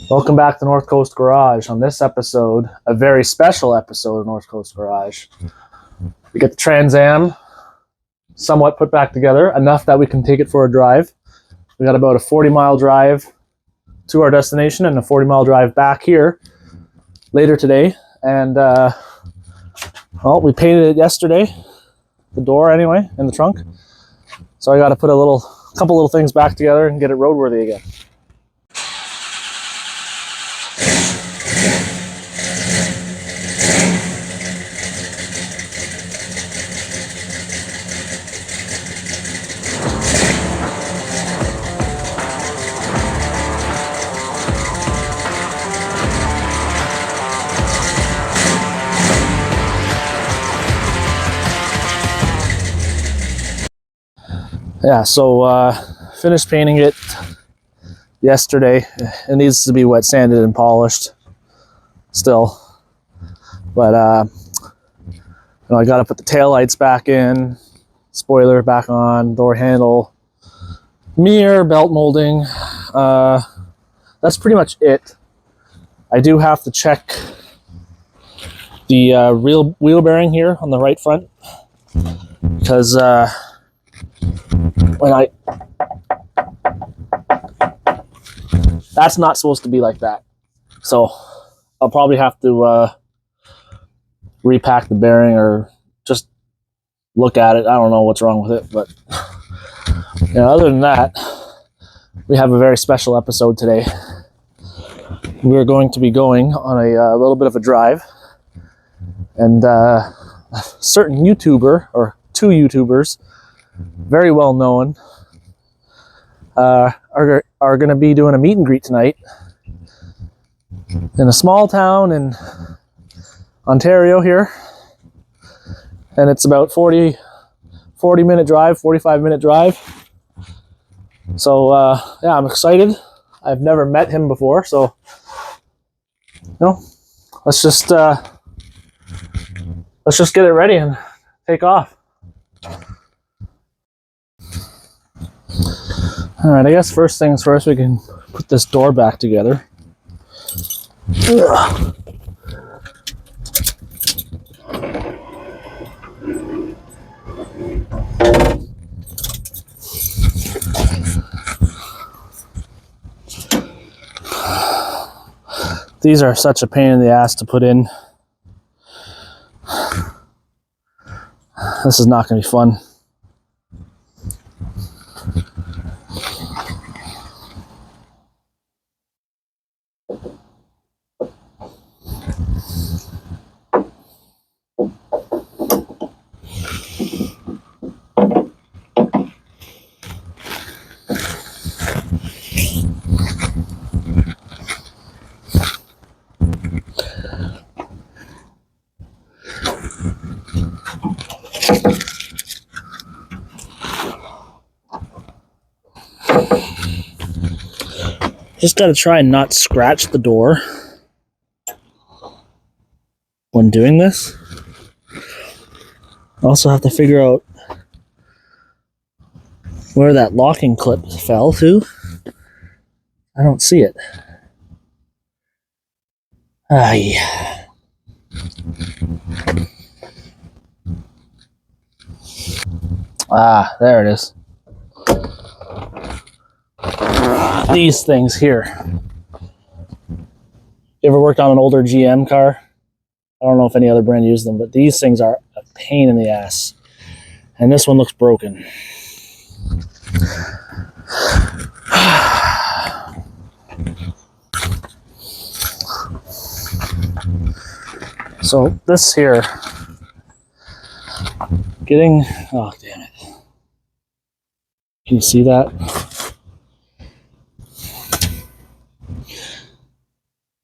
Welcome back to North Coast Garage. On this episode, a very special episode of North Coast Garage. We get the Trans Am somewhat put back together, enough that we can take it for a drive. We got about a 40-mile drive to our destination and a 40-mile drive back here later today. And, well, we painted it yesterday, the door anyway, in the trunk. So I got to put a couple little things back together and get it roadworthy again. Yeah, so finished painting it yesterday. It needs to be wet sanded and polished still, but I got to put the taillights back in, spoiler back on, door handle, mirror, belt molding. That's pretty much it. I do have to check the real wheel bearing here on the right front, because that's not supposed to be like that. So I'll probably have to repack the bearing or just look at it. I don't know what's wrong with it, but other than that, we have a very special episode today. We're going to be going on a little bit of a drive, and a certain YouTuber, or two YouTubers, very well known, are going to be doing a meet and greet tonight in a small town in Ontario here, and it's about 40-minute drive, 45-minute drive. So yeah, I'm excited. I've never met him before, so let's just get it ready and take off. All right, I guess first things first, we can put this door back together. Ugh. These are such a pain in the ass to put in. This is not going to be fun. Just got to try and not scratch the door when doing this. Also have to figure out where that locking clip fell to. I don't see it. There it is. These things here. You ever worked on an older GM car? I don't know if any other brand uses them, but these things are a pain in the ass. And this one looks broken. So this here, oh damn it. Can you see that?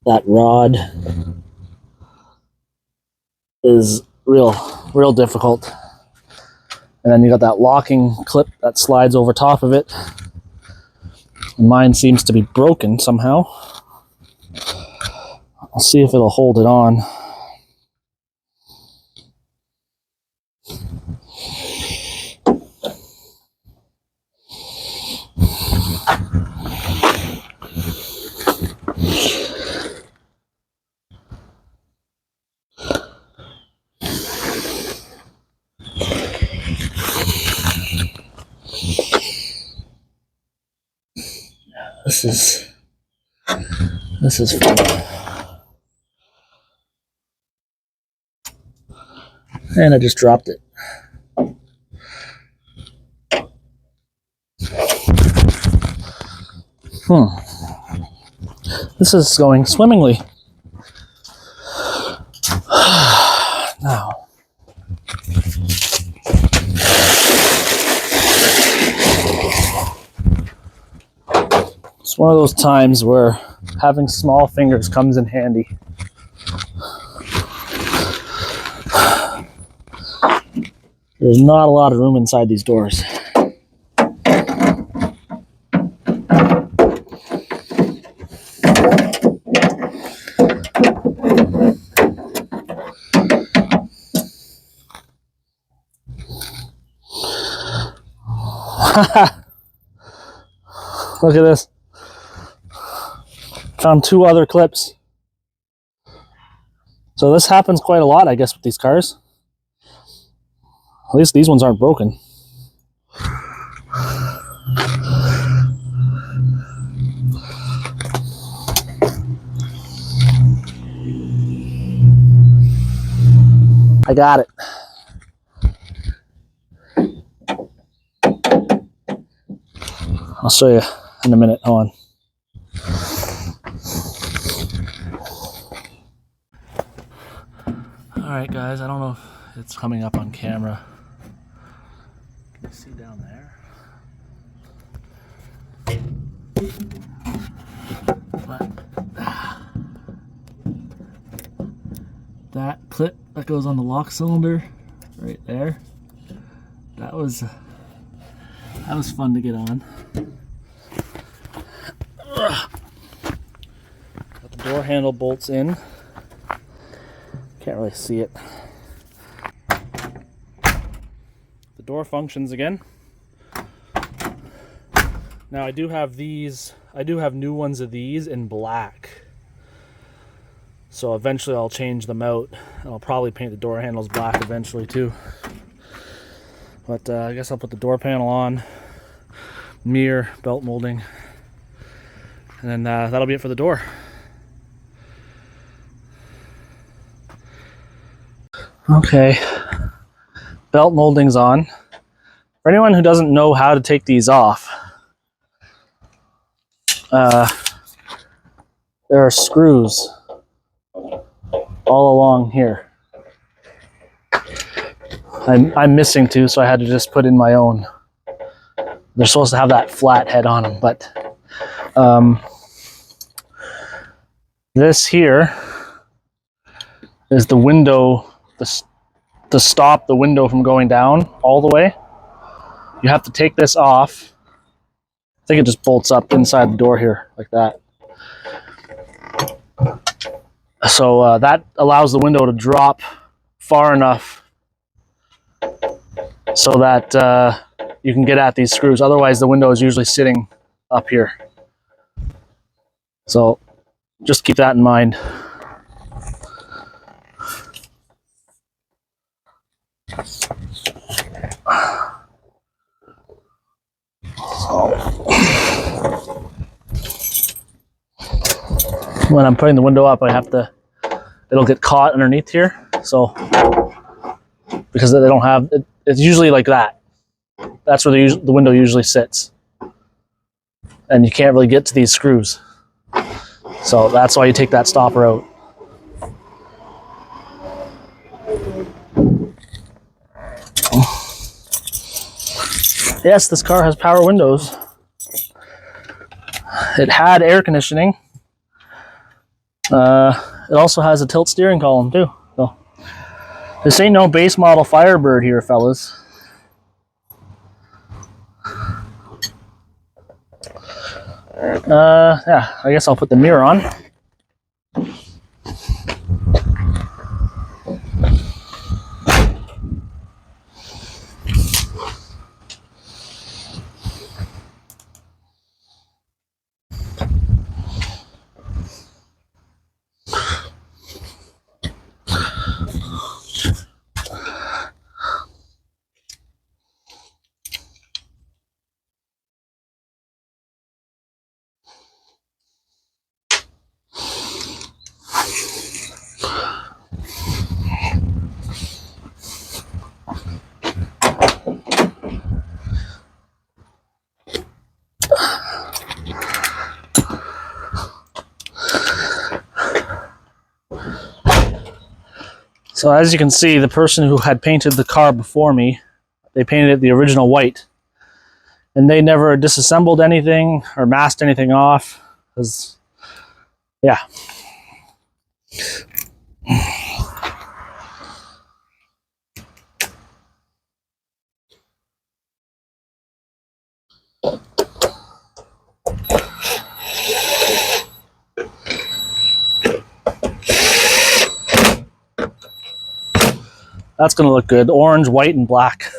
That rod is real difficult. And then you got that locking clip that slides over top of it. Mine seems to be broken somehow. I'll see if it'll hold it on. This is fun. And I just dropped it. This is going swimmingly. Now. It's one of those times where having small fingers comes in handy. There's not a lot of room inside these doors. Look at this. Found 2 other clips. So this happens quite a lot, I guess, with these cars. At least these ones aren't broken. I got it. I'll show you in a minute. Hold on. Alright guys, I don't know if it's coming up on camera. Can you see down there? But that clip that goes on the lock cylinder right there, that was fun to get on. Got the door handle bolts in. Can't really see it. The door functions again. Now I do have these, I do have new ones of these in black. So eventually I'll change them out. And I'll probably paint the door handles black eventually too. But I guess I'll put the door panel on, mirror, belt molding, and then that'll be it for the door. Okay, belt molding's on. For anyone who doesn't know how to take these off, there are screws all along here. I'm missing 2, so I had to just put in my own. They're supposed to have that flat head on them, but this here is the window, to stop the window from going down all the way. You have to take this off. I think it just bolts up inside the door here like that. So that allows the window to drop far enough so that you can get at these screws. Otherwise the window is usually sitting up here. So just keep that in mind. When I'm putting the window up, I have to, it'll get caught underneath here. So, because they don't have, it's usually like that. That's where the window usually sits. And you can't really get to these screws. So that's why you take that stopper out. Yes, this car has power windows. It had air conditioning. It also has a tilt steering column too. So this ain't no base model Firebird here, fellas. Yeah, I guess I'll put the mirror on. So as you can see, the person who had painted the car before me, they painted it the original white. And they never disassembled anything or masked anything off. Because, yeah. That's going to look good. Orange, white, and black.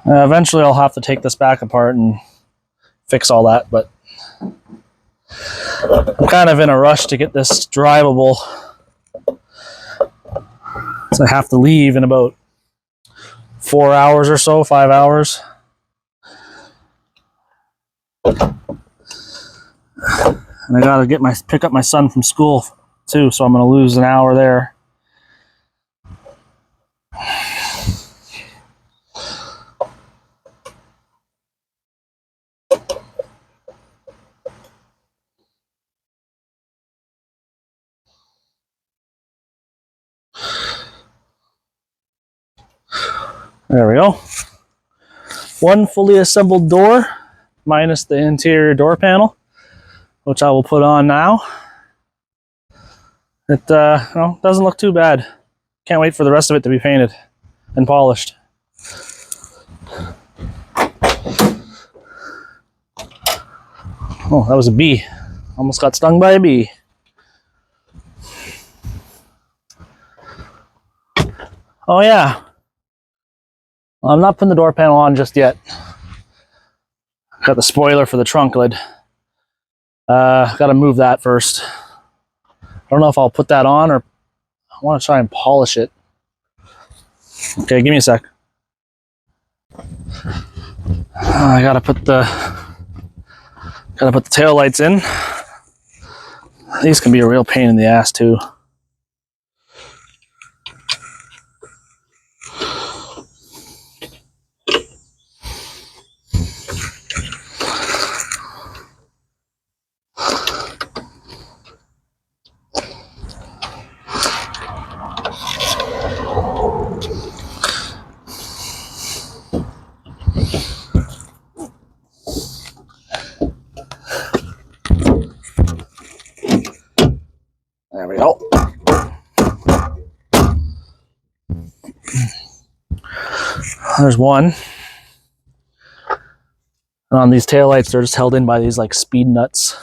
Eventually I'll have to take this back apart and fix all that, but I'm kind of in a rush to get this drivable. So I have to leave in about 4 hours or so, 5 hours. And I gotta pick up my son from school too, so I'm gonna lose an hour there. There we go. One fully assembled door, minus the interior door panel, which I will put on now. It doesn't look too bad. Can't wait for the rest of it to be painted and polished. Oh, that was a bee. Almost got stung by a bee. Oh yeah. Well, I'm not putting the door panel on just yet. Got the spoiler for the trunk lid. Gotta move that first. I don't know if I'll put that on or I want to try and polish it. Okay, give me a sec. I gotta put the tail lights in. These can be a real pain in the ass too. There we go. There's one. And on these taillights, they're just held in by these like speed nuts.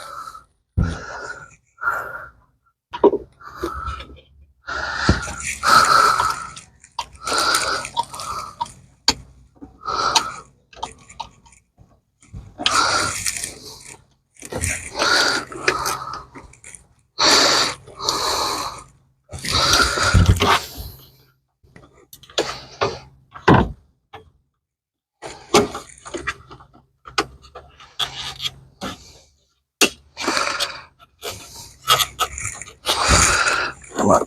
Come on.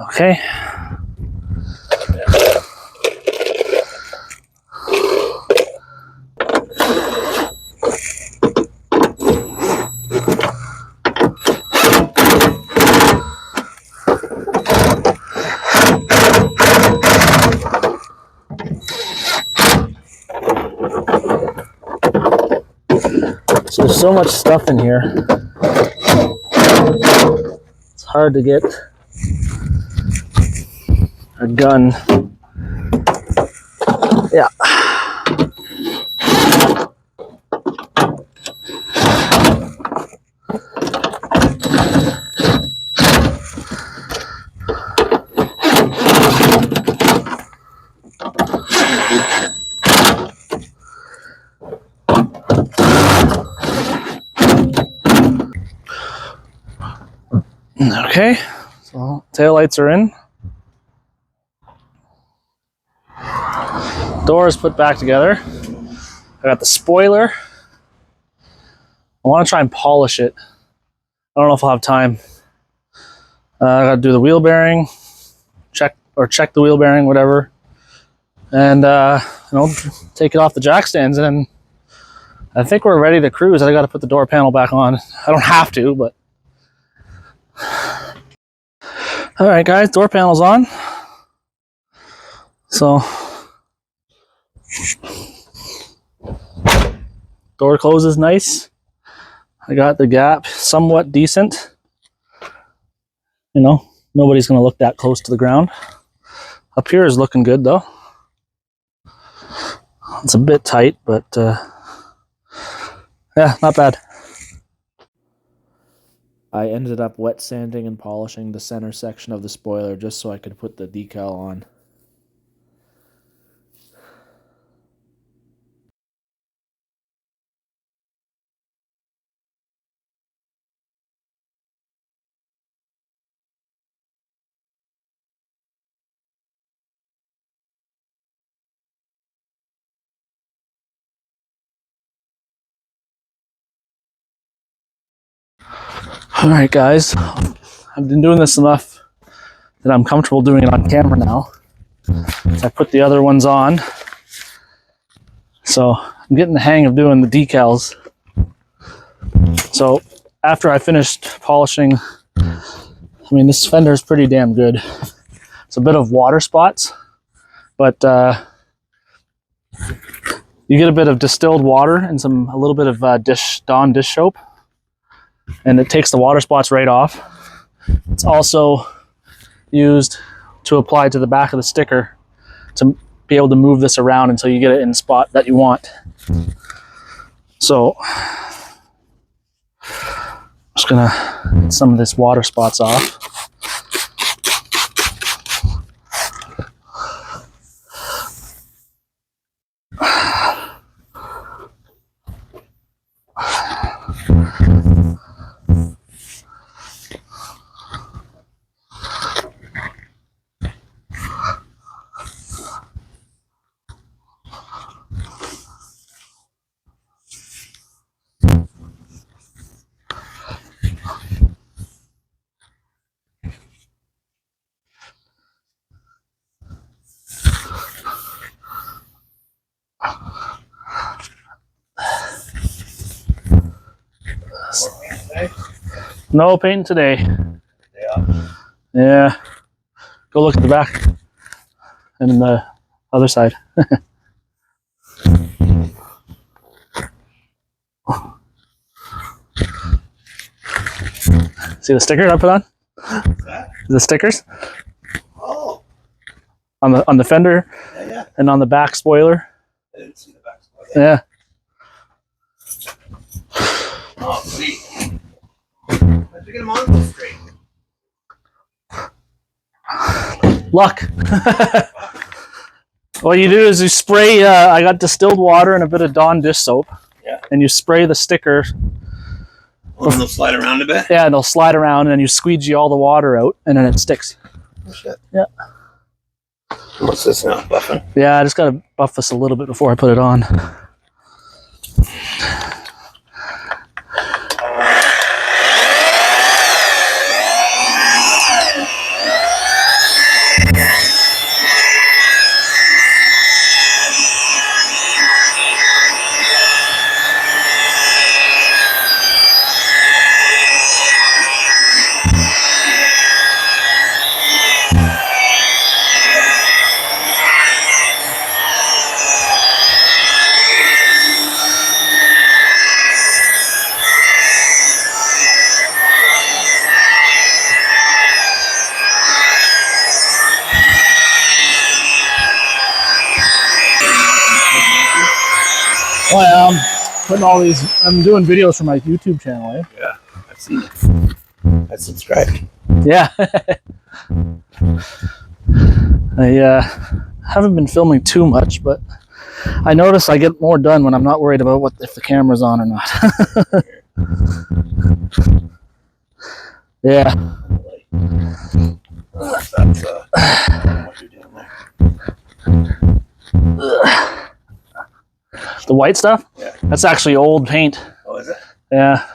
Okay. So there's so much stuff in here. It's hard to get a gun. Yeah. Okay, So taillights are in. Door is put back together. I got the spoiler. I want to try and polish it. I don't know if I'll have time. I got to do the wheel bearing, check the wheel bearing, whatever, and you know, take it off the jack stands, and I think we're ready to cruise. I got to put the door panel back on. I don't have to, but all right, guys, door panel's on. So door closes nice. I got the gap somewhat decent. You know, nobody's gonna look that close to the ground. Up here is looking good though. It's a bit tight, but yeah, not bad. I ended up wet sanding and polishing the center section of the spoiler just so I could put the decal on. All right, guys, I've been doing this enough that I'm comfortable doing it on camera now. So I put the other ones on. So I'm getting the hang of doing the decals. So after I finished polishing, I mean, this fender is pretty damn good. It's a bit of water spots, but you get a bit of distilled water and a little bit of Dawn dish soap, and it takes the water spots right off. It's also used to apply to the back of the sticker to be able to move this around until you get it in the spot that you want. So I'm just gonna get some of this water spots off. No paint today. Yeah. Go look at the back and the other side. See the sticker I put on? The stickers? Oh. On the fender, Yeah. and on the back spoiler. I didn't see the back spoiler. Yeah. Oh, sweet. How'd you get them on so straight? Luck. What you do is you spray, I got distilled water and a bit of Dawn dish soap. Yeah. And you spray the sticker. Well, then they'll slide around a bit? Yeah, and they'll slide around, and then you squeegee all the water out, and then it sticks. Oh, shit. Yeah. What's this now, buffing? Yeah, I just got to buff this a little bit before I put it on. Well, I'm putting all these, I'm doing videos for my YouTube channel, eh? Yeah, I've seen it. I subscribed. Yeah. I haven't been filming too much, but I notice I get more done when I'm not worried about if the camera's on or not. Yeah. That's what you're doing there. The white stuff? Yeah. That's actually old paint. Oh, is it? Yeah.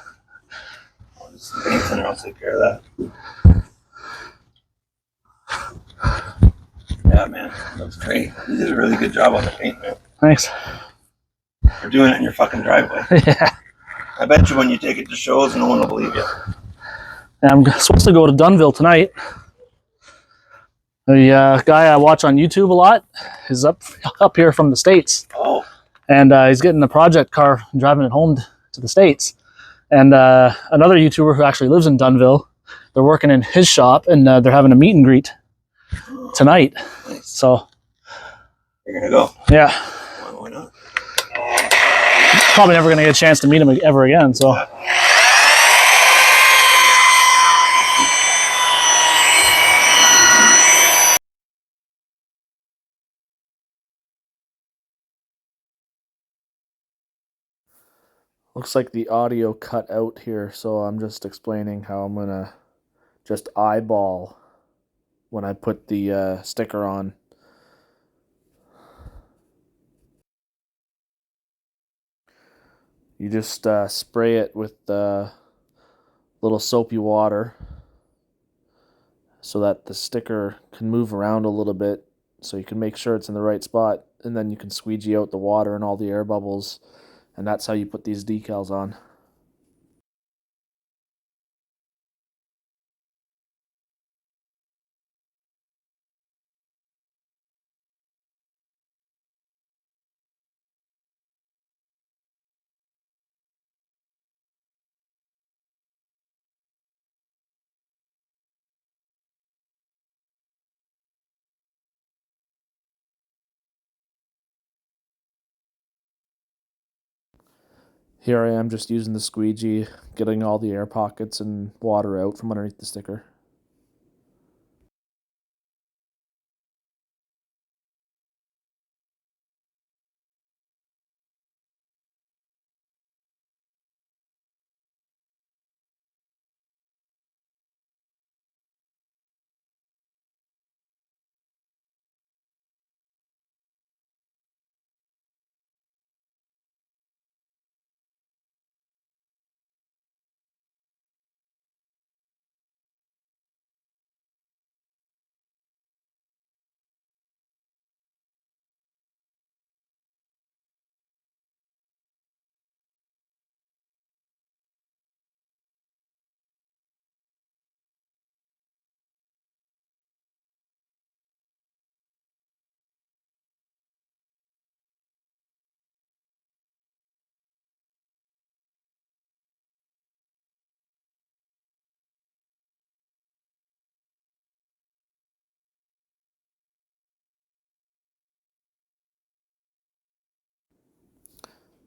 I'll just paint in there. I'll take care of that. Yeah, man. Looks great. You did a really good job on the paint, man. Thanks. You're doing it in your fucking driveway. Yeah. I bet you when you take it to shows, no one will believe you. And I'm supposed to go to Dunnville tonight. The guy I watch on YouTube a lot is up here from the States. Oh. And he's getting a project car and driving it home to the States. And another YouTuber who actually lives in Dunnville, they're working in his shop, and they're having a meet and greet tonight. Nice. So You're gonna go? Yeah. Why not? Probably never gonna get a chance to meet him ever again. So. Yeah. Looks like the audio cut out here, so I'm just explaining how I'm gonna just eyeball when I put the sticker on. You just spray it with little soapy water so that the sticker can move around a little bit, so you can make sure it's in the right spot, and then you can squeegee out the water and all the air bubbles, and that's how you put these decals on. Here I am just using the squeegee, getting all the air pockets and water out from underneath the sticker.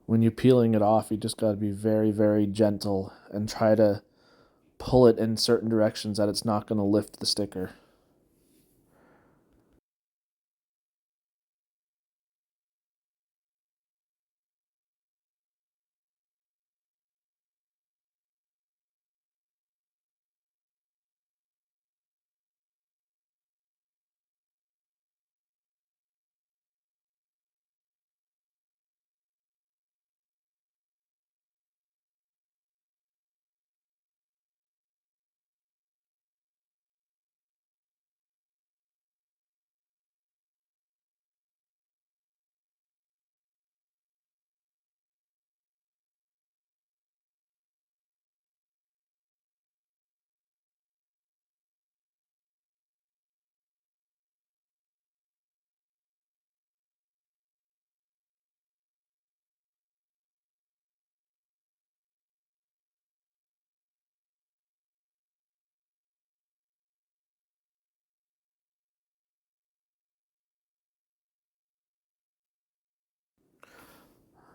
When you're peeling it off, you just got to be very, very gentle and try to pull it in certain directions that it's not going to lift the sticker.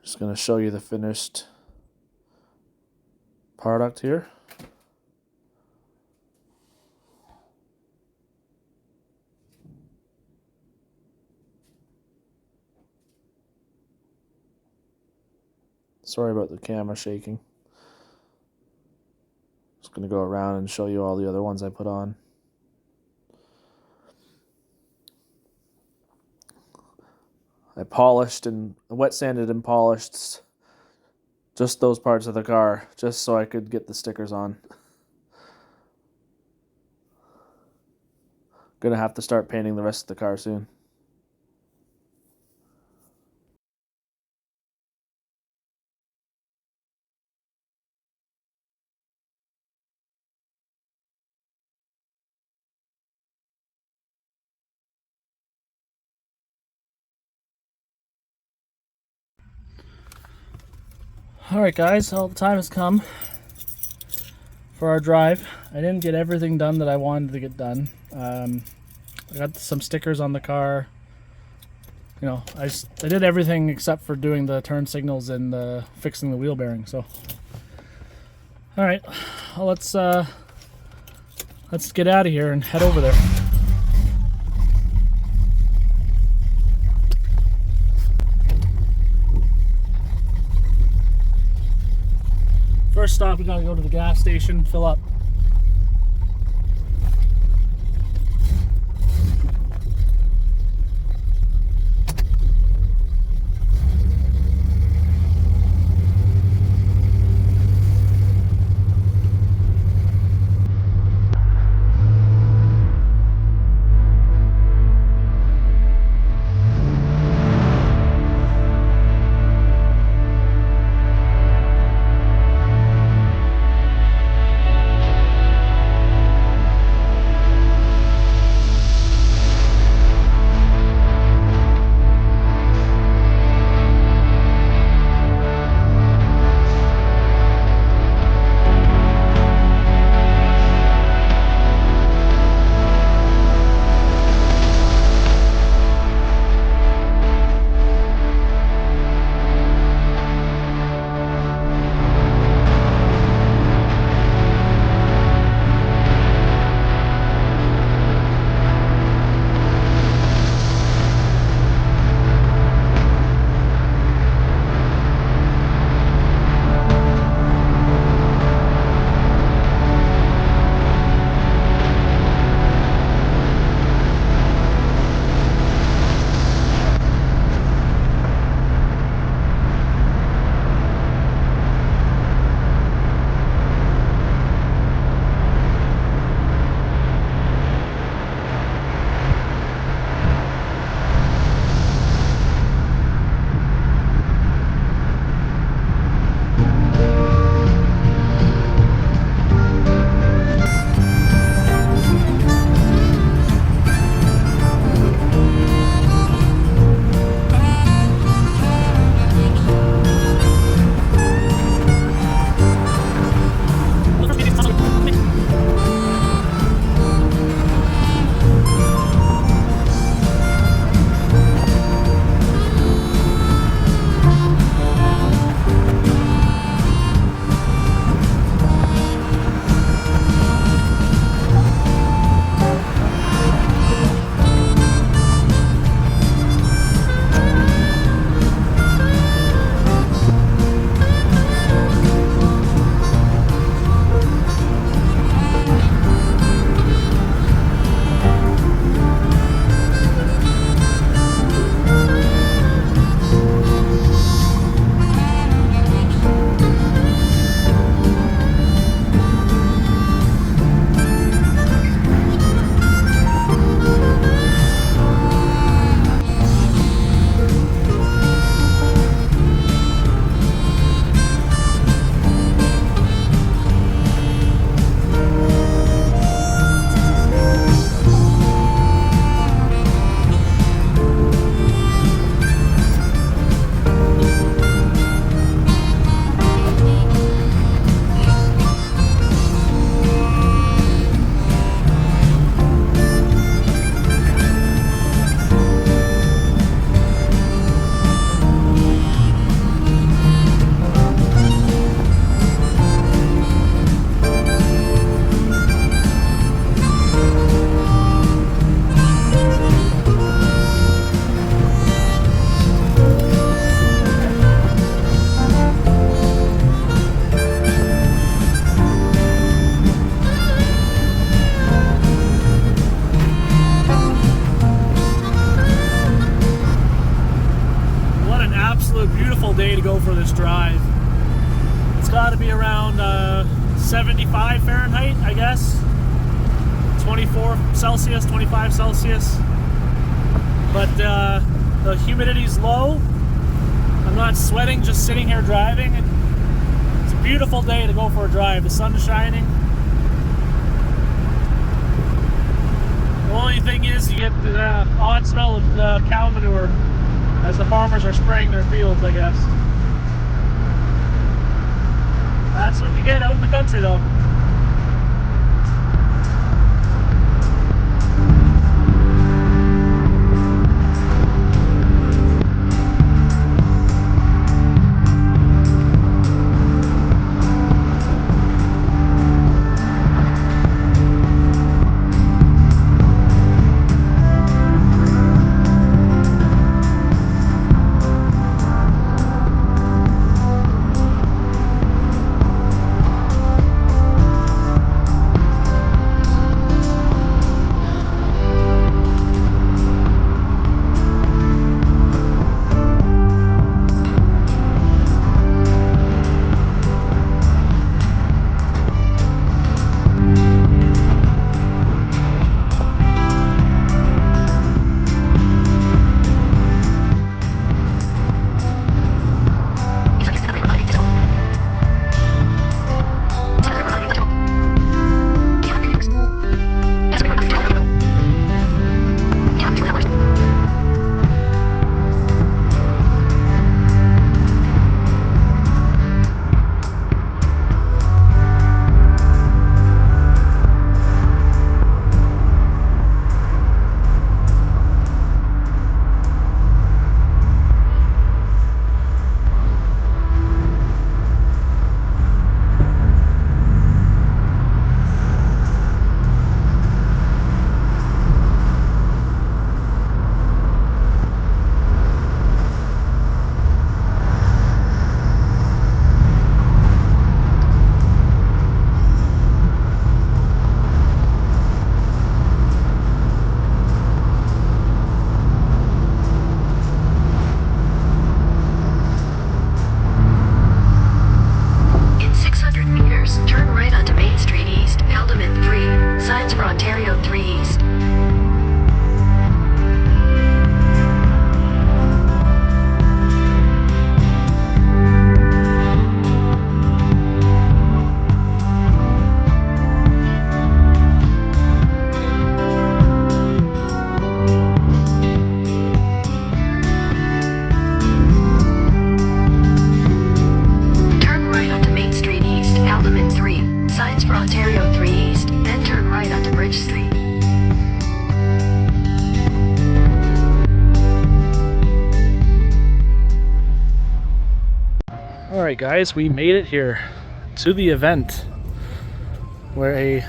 Just going to show you the finished product here. Sorry about the camera shaking. Just going to go around and show you all the other ones I put on. I polished and wet sanded and polished just those parts of the car just so I could get the stickers on. Gonna have to start painting the rest of the car soon. Alright guys, well, the time has come for our drive. I didn't get everything done that I wanted to get done. I got some stickers on the car. You know, I did everything except for doing the turn signals and fixing the wheel bearing. So, alright, well, let's get out of here and head over there. First stop, we gotta go to the gas station, fill up. 75 Fahrenheit, I guess. 24 Celsius, 25 Celsius. But the humidity's low. I'm not sweating, just sitting here driving. It's a beautiful day to go for a drive. The sun is shining. The only thing is you get the odd smell of cow manure as the farmers are spraying their fields, I guess. That's what you get out in the country, though. Alright guys, we made it here to the event where a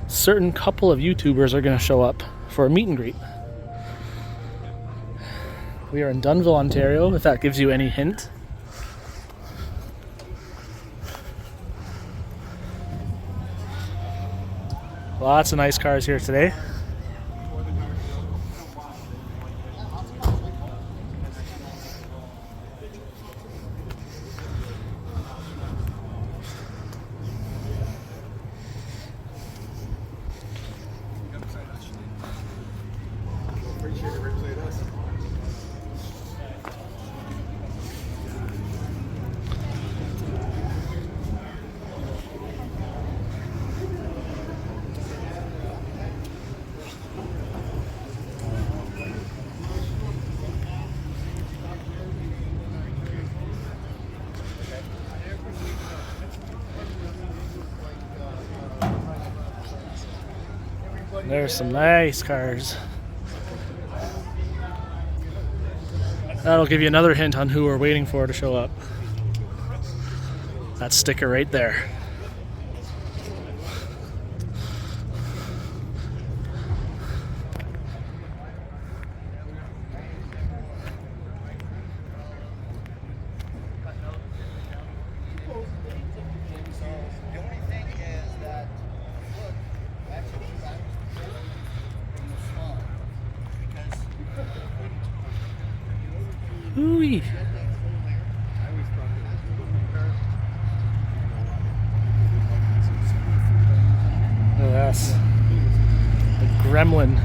certain couple of YouTubers are going to show up for a meet and greet. We are in Dunnville, Ontario, if that gives you any hint. Lots of nice cars here today. There's some nice cars. That'll give you another hint on who we're waiting for to show up. That sticker right there. Ooh-wee. press. The Gremlin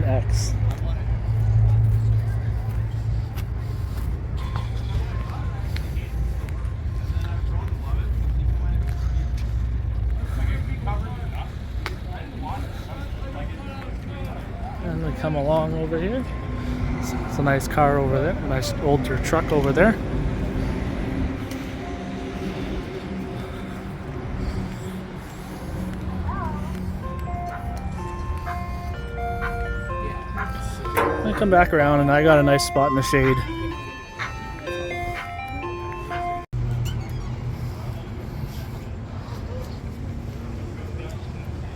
X. And we come along over here. It's a nice car over there, nice older truck over there. I come back around and I got a nice spot in the shade.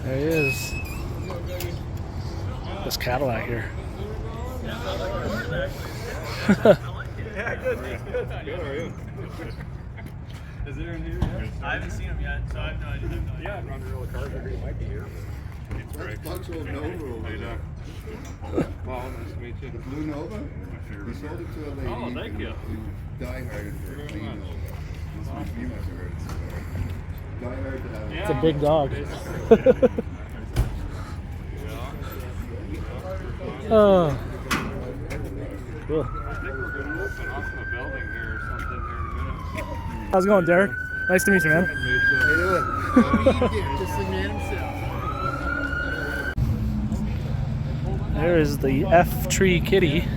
There he is. This Cadillac here. Yeah, good. Good. How are you? Is there in here? I haven't seen him yet, so I have no idea. Yeah, I'm running a car here. He might be here. It's great. Bunch of Nova over there. Well, nice to meet you. The Blue Nova? We sold it to a lady. Oh, thank you. Who diehard for a clean Nova. You must have heard it. Diehard to have it. It's a big dog. Oh. Cool. I think we're going to open up a building here or something here in a minute. How's it going, Derek? Nice to meet you, man. How you doing? Just the man himself. There is the F Tree Kitty.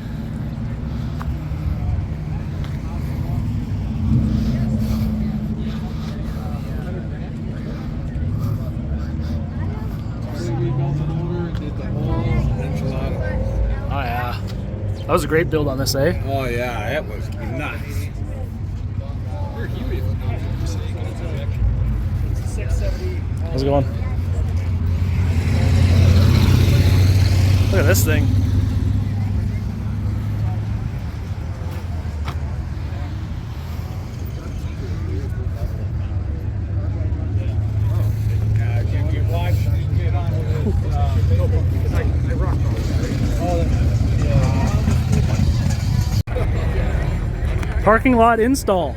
Oh yeah, that was a great build on this, eh? Oh, yeah, it was nuts. How's it going? Look at this thing. Can you watch? Get on with I rock Parking lot install.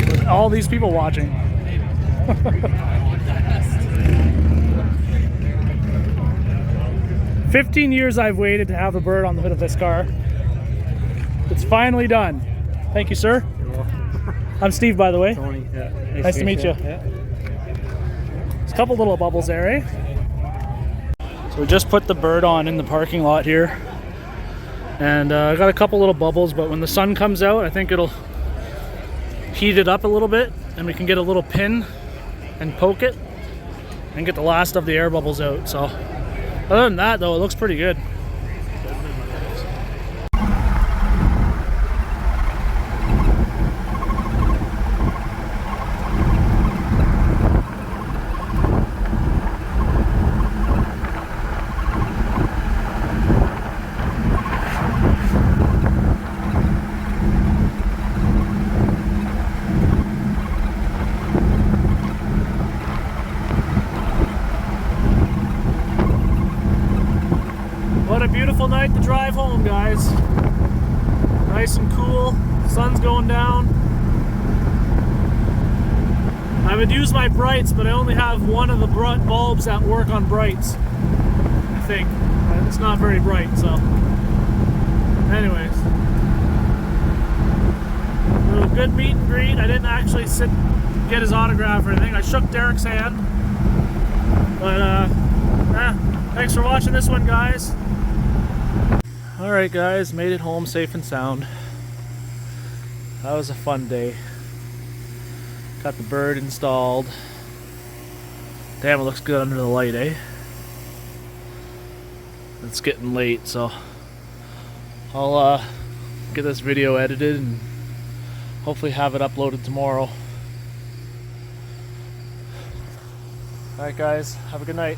With all these people watching. 15 years I've waited to have a bird on the hood of this car. It's finally done. Thank you, sir. I'm Steve, by the way. Tony. Yeah. Nice to meet you. Yeah. There's a couple little bubbles there, eh? So we just put the bird on in the parking lot here. And I got a couple little bubbles, but when the sun comes out, I think it'll heat it up a little bit and we can get a little pin and poke it and get the last of the air bubbles out. So other than that though, it looks pretty good. What a beautiful night to drive home, guys. Nice and cool, sun's going down. I would use my brights, but I only have one of the bulbs that work on brights, I think. It's not very bright, so. Anyways. A little good meet and greet. I didn't actually get his autograph or anything. I shook Derek's hand. But, thanks for watching this one, guys. Alright guys, made it home safe and sound. That was a fun day. Got the bird installed. Damn, it looks good under the light, eh? It's getting late, so I'll get this video edited and hopefully have it uploaded tomorrow. Alright guys, have a good night.